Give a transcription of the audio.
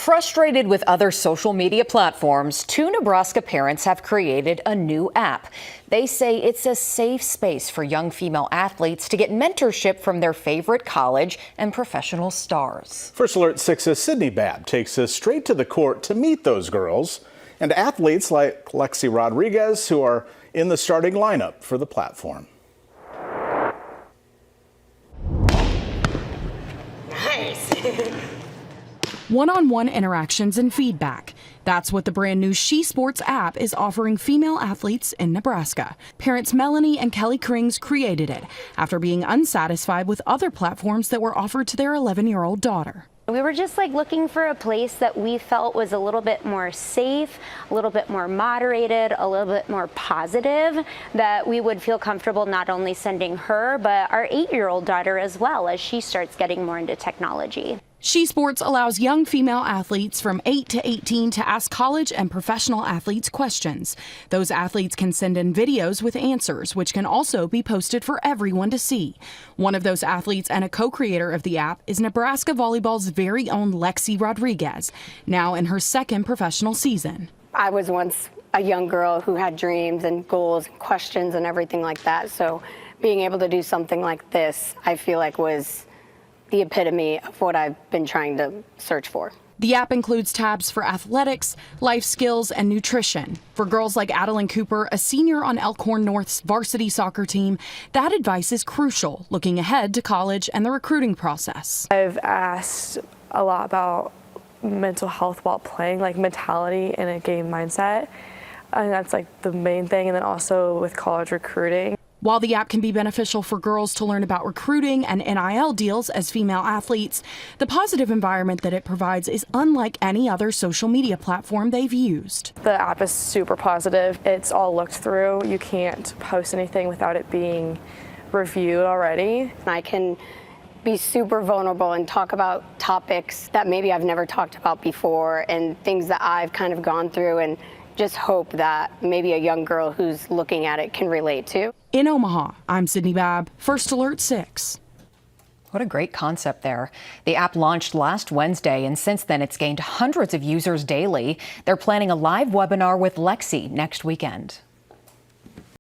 Frustrated with other social media platforms, 2 Nebraska parents have created a new app. They say it's a safe space for young female athletes to get mentorship from their favorite college and professional stars. First Alert 6's Sydney Babb takes us straight to the court to meet those girls and athletes like Lexi Rodriguez, who are in the starting lineup for the platform. Nice. One-on-one interactions and feedback. That's what the brand new She Sports app is offering female athletes in Nebraska. Parents Melanie and Kelly Krings created it after being unsatisfied with other platforms that were offered to their 11-year-old daughter. We were just looking for a place that we felt was a little bit more safe, a little bit more moderated, a little bit more positive, that we would feel comfortable not only sending her, but our 8-year-old daughter as well as she starts getting more into technology. She Sports allows young female athletes from 8 to 18 to ask college and professional athletes questions. Those athletes can send in videos with answers, which can also be posted for everyone to see. One of those athletes and a co-creator of the app is Nebraska volleyball's very own Lexi Rodriguez, now in her 2nd professional season. I was once a young girl who had dreams and goals and questions and everything like that. So being able to do something like this, I feel like was the epitome of what I've been trying to search for. The app includes tabs for athletics, life skills, and nutrition. For girls like Adeline Cooper, a senior on Elkhorn North's varsity soccer team, that advice is crucial looking ahead to college and the recruiting process. I've asked a lot about mental health while playing, like mentality and a game mindset. And that's the main thing. And then also with college recruiting. While the app can be beneficial for girls to learn about recruiting and NIL deals as female athletes, the positive environment that it provides is unlike any other social media platform they've used. The app is super positive. It's all looked through. You can't post anything without it being reviewed already. I can be super vulnerable and talk about topics that maybe I've never talked about before and things that I've kind of gone through, and just hope that maybe a young girl who's looking at it can relate to. In Omaha, I'm Sydney Babb, First Alert 6. What a great concept there. The app launched last Wednesday, and since then it's gained hundreds of users daily. They're planning a live webinar with Lexi next weekend.